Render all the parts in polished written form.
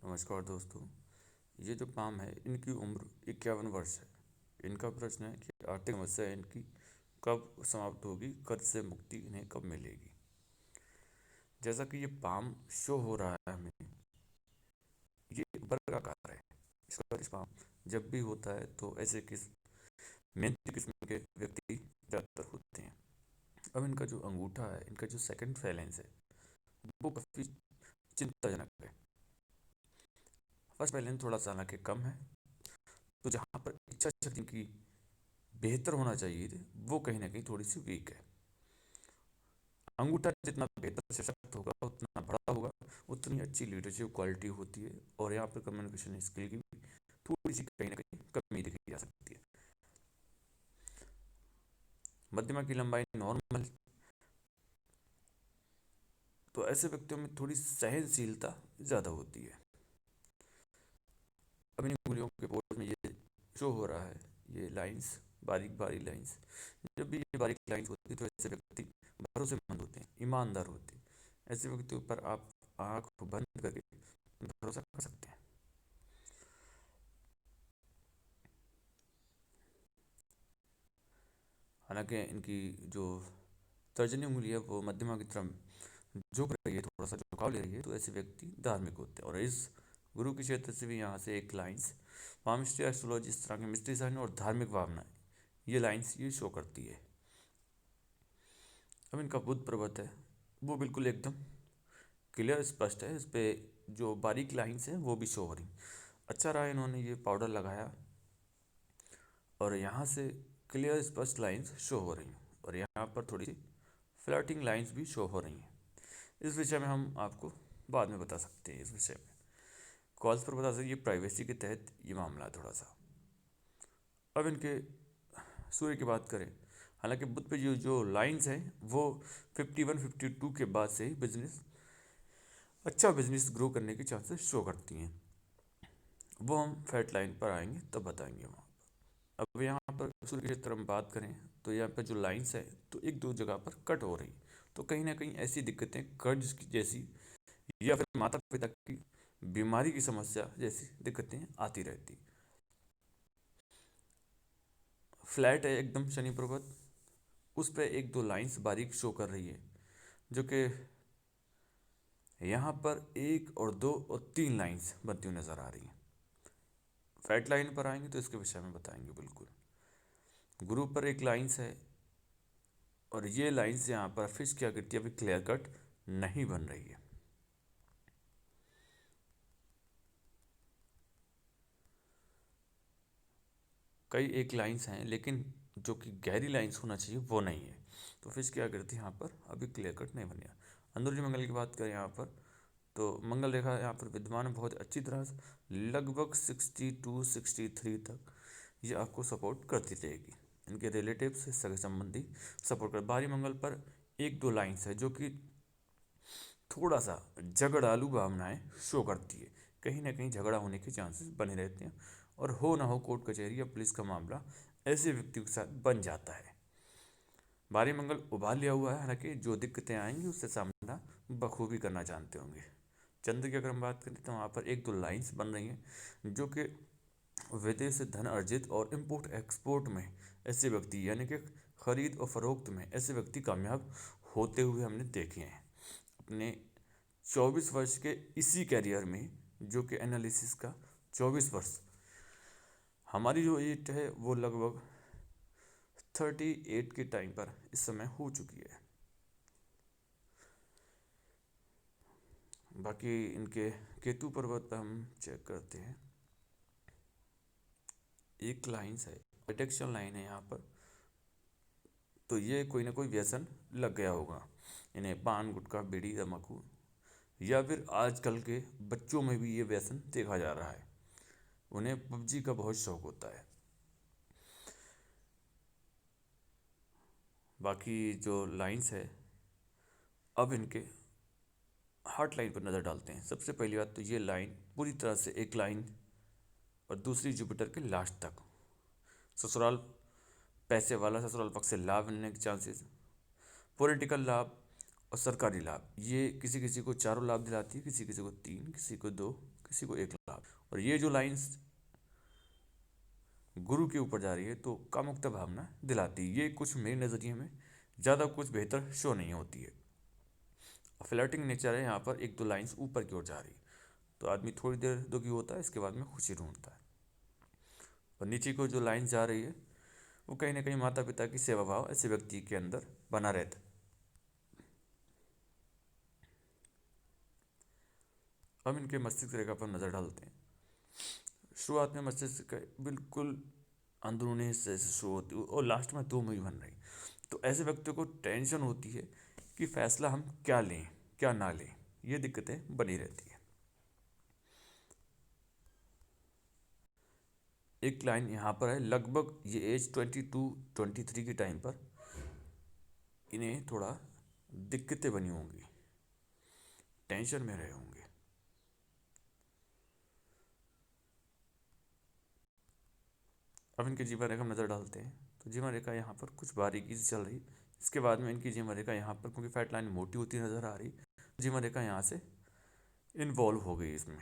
नमस्कार दोस्तों। ये जो पाम है इनकी उम्र 51 वर्ष है। इनका प्रश्न है कि आर्थिक समस्या इनकी कब समाप्त होगी, कर्ज से मुक्ति इन्हें कब मिलेगी। जैसा कि ये पाम शो हो रहा है हमें, ये वर्गाकार है। इसका इस पाम जब भी होता है तो ऐसे मेहनती किस्म के व्यक्ति ज़्यादातर होते हैं। अब इनका जो अंगूठा है, इनका जो सेकंड फैलेंस है, वो काफ़ी चिंताजनक है। फर्स्ट फैलेंस थोड़ा सा हालांकि कम है, तो जहाँ पर इच्छा शक्ति की बेहतर होना चाहिए थी वो कहीं ना कहीं थोड़ी सी वीक है। अंगूठा जितना बेहतर सशक्त होगा उतना बड़ा होगा, उतनी अच्छी लीडरशिप क्वालिटी होती है। और यहाँ पर कम्युनिकेशन स्किल की भी थोड़ी सी कहीं ना कहीं कमी देखी जा सकती है। मध्यमा की लंबाई नॉर्मल, तो ऐसे व्यक्तियों में थोड़ी सहनशीलता ज़्यादा होती है। अब इन उंगलियों के बोर्ड में ये शो हो रहा है, ये लाइंस, बारीक बारीक लाइंस। जब भी ये बारीक लाइंस होती है तो ऐसे व्यक्ति भरोसेमंद होते हैं, ईमानदार होते हैं। ऐसे व्यक्तियों पर आप आँख बंद करके भरोसा कर सकते हैं। हालांकि इनकी जो तर्जनी उंगली है वो मध्यमा की तरफ झुक रही है, थोड़ा सा झुकाव ले रही है, तो ऐसे व्यक्ति धार्मिक होते हैं। और इस गुरु के क्षेत्र से भी यहाँ से एक लाइंस पामिस्ट्री एस्ट्रोलॉजी, इस तरह के मिस्ट्री साइन और धार्मिक भावनाएं, ये लाइंस ये शो करती है। अब इनका बुध पर्वत है, वो बिल्कुल एकदम क्लियर स्पष्ट है। इस पे जो बारीक लाइंस हैं वो भी शो हो रही। अच्छा रहा इन्होंने ये पाउडर लगाया और यहाँ से क्लियर स्पष्ट लाइंस शो हो रही हैं, और यहाँ पर थोड़ी सी फ्लर्टिंग लाइंस भी शो हो रही हैं। इस विषय में हम आपको बाद में बता सकते हैं। इस विषय में कॉल्स पर बता सकते, ये प्राइवेसी के तहत ये मामला है थोड़ा सा। अब इनके सूर्य की बात करें, हालांकि बुध पे जो लाइंस हैं वो 51-52 के बाद से ही बिजनेस ग्रो करने की चांसेस शो करती हैं। वो हम फैट लाइन पर आएंगे तब बताएंगे वहाँ। अब यहाँ पर सूर्य की क्षेत्र में बात करें तो यहाँ पर जो लाइंस है तो एक दो जगह पर कट हो रही, तो कहीं ना कहीं ऐसी दिक्कतें कर्ज की जैसी या फिर माता पिता की बीमारी की समस्या जैसी दिक्कतें आती रहती। फ्लैट है एकदम शनि पर्वत, उस पर एक दो लाइंस बारीक शो कर रही है, जो कि यहाँ पर एक और दो और तीन लाइंस बनती हुई नजर आ रही हैं। फैट लाइन पर आएंगे तो इसके विषय में बताएंगे बिल्कुल। गुरु पर एक लाइंस है, और ये लाइंस यहाँ पर फिश की आकृति अभी क्लियर कट नहीं बन रही है। कई एक लाइंस हैं लेकिन जो कि गहरी लाइंस होना चाहिए वो नहीं है, तो फिश की आकृति यहाँ पर अभी क्लियर कट नहीं बनी है। अंदरूनी मंगल की बात करें यहाँ पर, तो मंगल रेखा यहाँ पर विद्यमान है बहुत अच्छी तरह से, लगभग 62-63 तक ये आपको सपोर्ट करती रहेगी। इनके रिलेटिव से सगे संबंधी सपोर्ट कर। बाहरी मंगल पर एक दो लाइंस है जो कि थोड़ा सा झगड़ालू भावनाएं शो करती है, कहीं ना कहीं झगड़ा होने के चांसेस बने रहते हैं, और हो ना हो कोर्ट कचहरी या पुलिस का मामला ऐसे व्यक्तियों के साथ बन जाता है। बारी मंगल उभार लिया हुआ है, हालांकि जो दिक्कतें आएंगी उससे सामना बखूबी करना जानते होंगे। चंद्र की अगर हम बात करें तो वहाँ पर एक दो लाइंस बन रही हैं जो कि विदेश से धन अर्जित और इम्पोर्ट एक्सपोर्ट में ऐसे व्यक्ति, यानी कि खरीद और फरोख्त में ऐसे व्यक्ति कामयाब होते हुए हमने देखे हैं अपने 24 वर्ष के इसी कैरियर में, जो कि एनालिसिस का 24 वर्ष। हमारी जो एज है वो लगभग 38 के टाइम पर इस समय हो चुकी है। बाकी इनके केतु पर्वत पर हम चेक करते हैं, एक लाइन्स है, प्रोटेक्शन लाइन है यहाँ पर, तो ये कोई ना कोई व्यसन लग गया होगा इन्हें, पान गुटखा बीड़ी तम्बाकू, या फिर आजकल के बच्चों में भी ये व्यसन देखा जा रहा है, उन्हें पबजी का बहुत शौक होता है। बाकी जो लाइंस है, अब इनके हार्ट लाइन पर नज़र डालते हैं। सबसे पहली बात तो ये लाइन पूरी तरह से एक लाइन, और दूसरी जुपिटर के लास्ट तक ससुराल, पैसे वाला ससुराल पक्ष से लाभ मिलने के चांसेस, पॉलिटिकल लाभ और सरकारी लाभ, ये किसी किसी को चारों लाभ दिलाती है, किसी किसी को तीन, किसी को दो, किसी को 1 लाख। और ये जो लाइंस गुरु के ऊपर जा रही है तो कामुकता भावना दिलाती है। ये कुछ मेरे नज़रिए में ज़्यादा कुछ बेहतर शो नहीं होती है। फ्लर्टिंग नेचर है यहाँ पर, 1-2 लाइंस ऊपर की ओर जा रही है तो आदमी थोड़ी देर दुखी होता है, इसके बाद में खुशी ढूंढता है। और नीचे को जो लाइंस जा रही है वो कहीं ना कहीं माता पिता की सेवा भाव ऐसे व्यक्ति के अंदर बना रहता है। हम इनके मस्तिष्क रेखा पर नज़र डालते हैं। शुरुआत में मस्तिष्क का बिल्कुल अंदरूनी हिस्से से शुरू होती है और लास्ट में 2 मुई बन रही। तो ऐसे व्यक्तियों को टेंशन होती है कि फैसला हम क्या लें क्या ना लें, ये दिक्कतें बनी रहती है। एक लाइन यहाँ पर है, लगभग ये एज 22-23 के टाइम पर इन्हें थोड़ा दिक्कतें बनी होंगी, टेंशन में रहे होंगे। अब इनके जीवन रेखा में नज़र डालते हैं तो जीवन रेखा यहाँ पर कुछ बारीकी से चल रही। इसके बाद में इनकी जीवन रेखा यहाँ पर, क्योंकि फैट लाइन मोटी होती नज़र आ रही, जीवन रेखा यहाँ से इन्वॉल्व हो गई इसमें।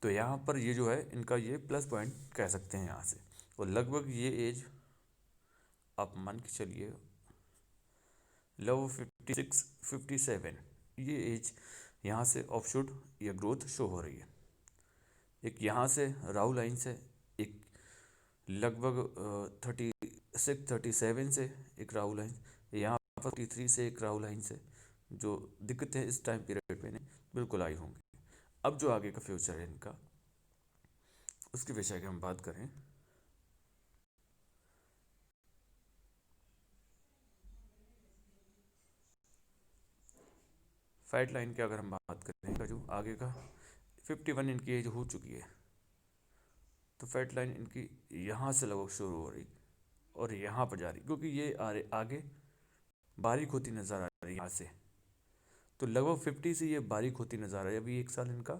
तो यहाँ पर ये जो है इनका ये प्लस पॉइंट कह सकते हैं यहाँ से। और लगभग ये एज आप मान के चलिए लव 56-57, ये एज यहाँ से ऑफशूट या ग्रोथ शो हो रही है। एक यहाँ से राहु लाइन से, एक लगभग 36-37 से एक राहु लाइन, यहाँ पर 43 से एक राहु लाइन से, जो दिक्कतें इस टाइम पीरियड में बिल्कुल आई होंगी। अब जो आगे का फ्यूचर है इनका, उसके विषय की हम बात करें फैट लाइन की, अगर हम बात करें जो आगे का 51 इनकी एज हो चुकी है तो फैट लाइन इनकी यहाँ से लगभग शुरू हो रही और यहाँ पर जा रही, क्योंकि ये आगे बारीक होती नज़र आ रही है यहाँ से। तो लगभग 50 से ये बारीक होती नज़र आ रही है। अभी 1 साल इनका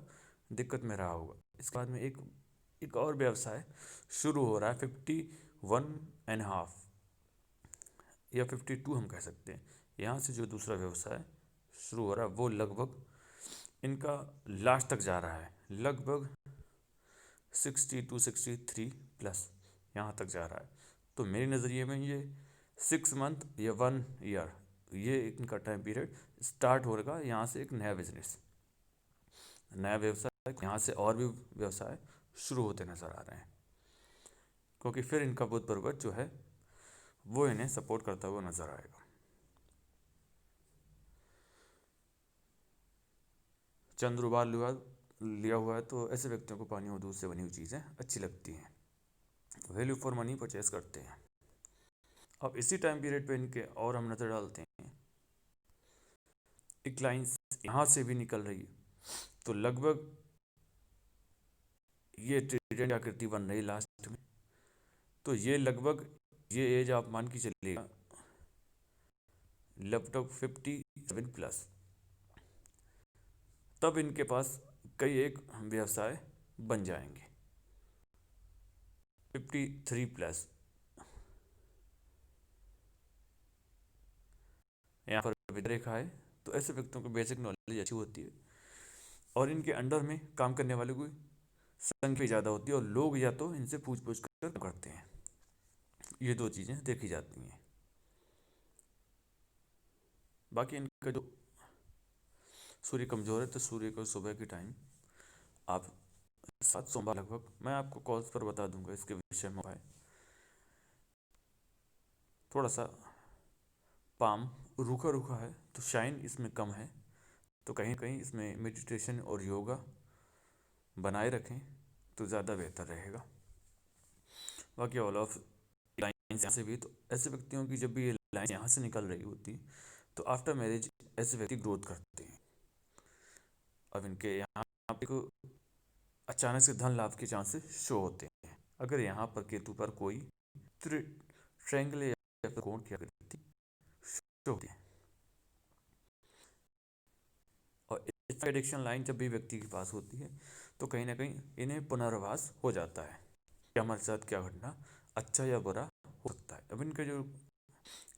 दिक्कत में रहा होगा। इसके बाद में एक और व्यवसाय शुरू हो रहा है 51.5 या 52 हम कह सकते हैं। यहाँ से जो दूसरा व्यवसाय शुरू हो रहा है वो लगभग इनका लास्ट तक जा रहा है, लगभग 60-63 प्लस यहाँ तक जा रहा है। तो मेरे नज़रिए में ये 6 मंथ या 1 ईयर, ये इनका टाइम पीरियड स्टार्ट होगा यहाँ से एक नया बिजनेस, नया व्यवसाय, यहाँ से और भी व्यवसाय शुरू होते नज़र आ रहे हैं, क्योंकि फिर इनका बुध पर्वत जो है वो इन्हें सपोर्ट करता हुआ नज़र आएगा। चंद्रुबाल लिया हुआ है तो ऐसे व्यक्तियों को पानी और दूध से बनी हुई चीज़ें अच्छी लगती हैं, वैल्यू फॉर मनी परचेज करते हैं। अब इसी टाइम पीरियड पे इनके और हम नज़र डालते हैं, एक लाइन यहाँ से भी निकल रही है तो लगभग ये ट्रिडेंट आकृति बन रही लास्ट में। तो ये लगभग ये एज आप मान के चलिएगा लगभग 57 प्लस, तब इनके पास कई एक व्यवसाय बन जाएंगे। 53 प्लस यहाँ पर विद रेखा है तो ऐसे व्यक्तियों को बेसिक नॉलेज अच्छी होती है और इनके अंडर में काम करने वाले की संख्या ज़्यादा होती है और लोग या तो इनसे पूछ पूछ कर करते हैं। ये 2 चीज़ें देखी जाती हैं। बाकी इनका जो सूर्य कमज़ोर है तो सूर्य को सुबह के टाइम आप 7 सोमवार लगभग, मैं आपको कॉल्स पर बता दूंगा इसके विषय में है। थोड़ा सा पाम रूखा रूखा है तो शाइन इसमें कम है, तो कहीं कहीं इसमें मेडिटेशन और योगा बनाए रखें तो ज़्यादा बेहतर रहेगा। बाकी ऑल ऑफ लाइन्स यहाँ से भी, तो ऐसे व्यक्तियों की जब भी ये लाइन यहाँ से निकल रही होती तो आफ्टर मैरिज ऐसे व्यक्ति ग्रोथ करते हैं। अब इनके यहाँ पे को अचानक से धन लाभ के चांसेस शो होते हैं अगर यहाँ पर केतु पर कोई ट्रायंगल या फिर कोण की आकृति शो होती है। और इस एडिक्शन लाइन जब भी व्यक्ति के पास होती है तो कहीं ना कहीं इन्हें पुनर्वास हो जाता है कि हमारे साथ क्या घटना, अच्छा या बुरा हो सकता है। अब इनका जो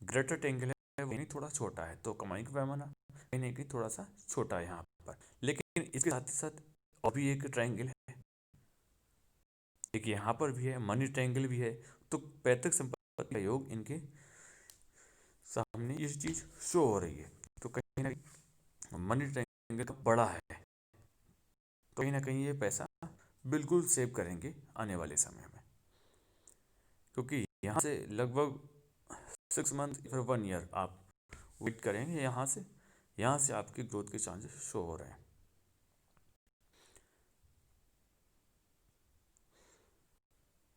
ग्रेटर ट्रायंगल है वो नहीं थोड़ा छोटा है तो कमाई का पैमाना कहीं ना कहीं थोड़ा सा छोटा है यहाँ पर, लेकिन इसके साथ ही साथ और भी एक ट्रायंगल है, एक यहाँ पर भी है, मनी ट्रायंगल भी है। तो पैतृक संपत्ति का योग इनके सामने ये चीज शो हो रही है। तो कहीं ना कहीं मनी ट्रायंगल का बड़ा है, तो कहीं ना कहीं ये पैसा बिल्कुल सेव करेंगे आने वाले समय में, क्योंकि यहाँ से लगभग 6 मंथ फिर 1 ईयर आप वेट करेंगे, यहाँ से आपकी ग्रोथ के चांसेस शो हो रहे हैं।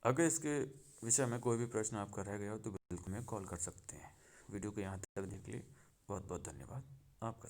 अगर इसके विषय में कोई भी प्रश्न आपका रह गया हो तो बिल्कुल में कॉल कर सकते हैं। वीडियो को यहाँ तक देखने के लिए बहुत बहुत धन्यवाद आपका।